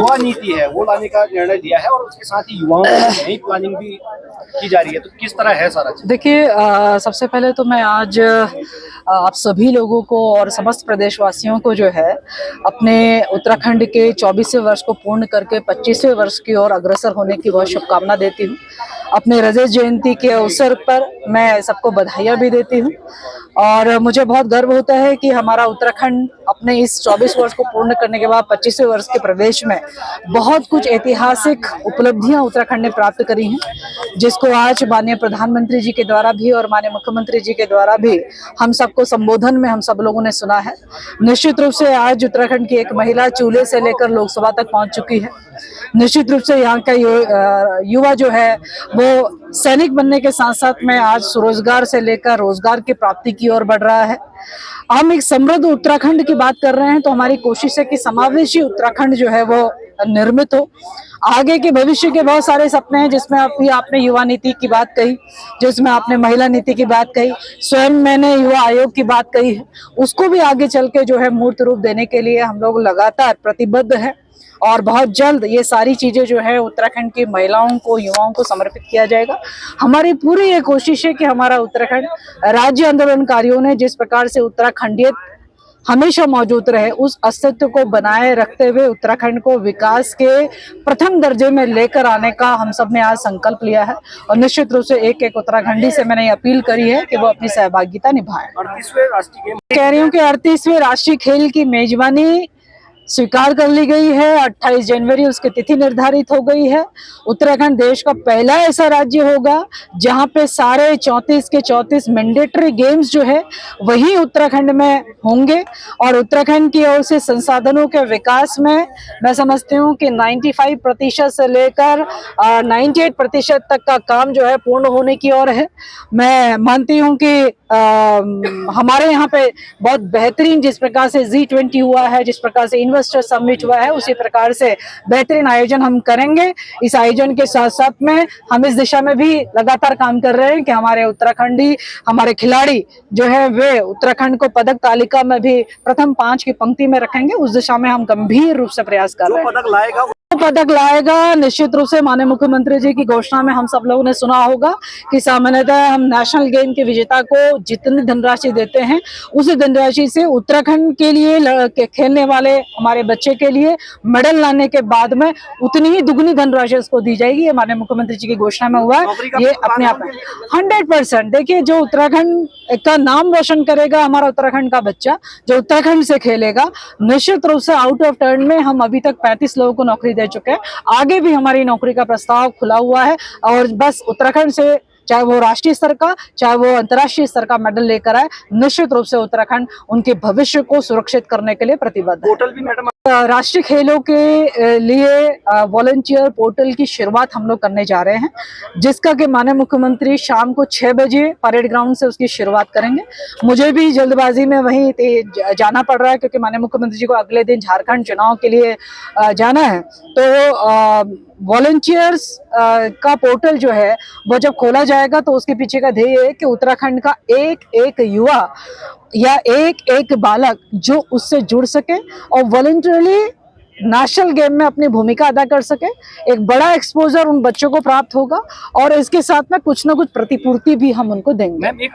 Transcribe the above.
युवा नीति है वो लाने का निर्णय लिया है और उसके साथ ही युवाओं की नई प्लानिंग भी की जा रही है, तो किस तरह है सारा चीज? देखिए, सबसे पहले तो मैं आज आप सभी लोगों को और समस्त प्रदेशवासियों को जो है अपने उत्तराखंड के 24वें वर्ष को पूर्ण करके 25वें वर्ष की ओर अग्रसर होने की बहुत शुभकामना देती हूँ। अपने रजत जयंती के अवसर पर मैं सबको बधाइयाँ भी देती हूँ और मुझे बहुत गर्व होता है कि हमारा उत्तराखंड अपने इस 24 वर्ष को पूर्ण करने के बाद 25वें वर्ष के प्रवेश में बहुत कुछ ऐतिहासिक उपलब्धियां उत्तराखंड ने प्राप्त करी हैं, जिसको आज माननीय प्रधानमंत्री जी के द्वारा भी और माननीय मुख्यमंत्री जी के द्वारा भी हम सबको संबोधन में हम सब लोगों ने सुना है। निश्चित रूप से आज उत्तराखंड की एक महिला चूल्हे से लेकर लोकसभा तक पहुंच चुकी है। निश्चित रूप से यहाँ का युवा जो है वो सैनिक बनने के साथ साथ में आज स्वरोजगार से लेकर रोजगार की प्राप्ति की ओर बढ़ रहा है। हम एक समृद्ध उत्तराखंड की बात कर रहे हैं तो हमारी कोशिश है कि समावेशी उत्तराखंड जो है वो निर्मित हो। आगे के भविष्य के बहुत सारे सपने हैं, जिसमें अभी आपने युवा नीति की बात कही, जिसमें आपने महिला नीति की बात कही, स्वयं मैंने युवा आयोग की बात कही है, उसको भी आगे चल के जो है मूर्त रूप देने के लिए हम लोग लगातार प्रतिबद्ध हैं और बहुत जल्द ये सारी चीजें जो है उत्तराखंड की महिलाओं को, युवाओं को समर्पित किया जाएगा। हमारी पूरी ये कोशिश है कि हमारा उत्तराखंड राज्य आंदोलनकारियों ने जिस प्रकार से उत्तराखंडियत हमेशा मौजूद रहे, उस अस्तित्व को बनाए रखते हुए उत्तराखंड को विकास के प्रथम दर्जे में लेकर आने का हम सब ने आज संकल्प लिया है और निश्चित रूप से एक एक उत्तराखंडी से मैंने अपील करी है कि वो अपनी सहभागिता निभाए। 38वें राष्ट्रीय गेम कह रही हूँ कि 38वें राष्ट्रीय खेल की मेजबानी स्वीकार कर ली गई है। 28 जनवरी उसकी तिथि निर्धारित हो गई है। उत्तराखंड देश का पहला ऐसा राज्य होगा जहां पे सारे 34 के 34 मैंडेटरी गेम्स जो है वही उत्तराखंड में होंगे और उत्तराखंड की ओर से संसाधनों के विकास में मैं समझती हूँ कि 95% से लेकर 98% तक का काम जो है पूर्ण होने की ओर है। मैं मानती हूँ कि हमारे यहाँ पे बहुत बेहतरीन जिस प्रकार से G20 हुआ है, जिस प्रकार से इन्वेस्टर समिट हुआ है, उसी प्रकार से बेहतरीन आयोजन हम करेंगे। इस आयोजन के साथ साथ में हम इस दिशा में भी लगातार काम कर रहे हैं कि हमारे उत्तराखंडी, हमारे खिलाड़ी जो है वे उत्तराखंड को पदक तालिका में भी प्रथम 5 की पंक्ति में रखेंगे। उस दिशा में हम गंभीर रूप से प्रयास कर रहे हैं। पदक लाएगा निश्चित रूप से माननीय मुख्यमंत्री जी की घोषणा में हम सब लोगों ने सुना होगा कि सामान्यतः हम नेशनल गेम के विजेता को जितनी धनराशि देते हैं उसी धनराशि से उत्तराखंड के लिए खेलने वाले हमारे बच्चे के लिए मेडल लाने के बाद में उतनी ही दुगनी धनराशि उसको दी जाएगी। ये माननीय मुख्यमंत्री जी की घोषणा में हुआ है। ये अपने आप में 100% देखिए, जो उत्तराखंड का नाम रोशन करेगा, हमारा उत्तराखंड का बच्चा जो उत्तराखंड से खेलेगा, निश्चित रूप से आउट ऑफ टर्न में हम अभी तक 35 लोगों को नौकरी दे चुके हैं। आगे भी हमारी नौकरी का प्रस्ताव खुला हुआ है और बस उत्तराखंड से चाहे वो राष्ट्रीय स्तर का चाहे वो अंतर्राष्ट्रीय स्तर का मेडल लेकर आए, निश्चित रूप से उत्तराखंड उनके भविष्य को सुरक्षित करने के लिए प्रतिबद्ध है। पोर्टल भी मैडम राष्ट्रीय खेलों के लिए वॉलंटियर पोर्टल की शुरुआत हम लोग करने जा रहे हैं, जिसका कि माननीय मुख्यमंत्री शाम को 6 बजे परेड ग्राउंड से उसकी शुरुआत करेंगे। मुझे भी जल्दबाजी में वहीं जाना पड़ रहा है क्योंकि माननीय मुख्यमंत्री जी को अगले दिन झारखंड चुनाव के लिए जाना है। तो वॉलंटियर्स का पोर्टल जो है वो जब खोला जाएगा तो उसके पीछे का ध्येय है कि उत्तराखंड का एक एक युवा या एक एक बालक जो उससे जुड़ सके और वॉलंटरली नेशनल गेम में अपनी भूमिका अदा कर सके। एक बड़ा एक्सपोजर उन बच्चों को प्राप्त होगा और इसके साथ में कुछ ना कुछ प्रतिपूर्ति भी हम उनको देंगे।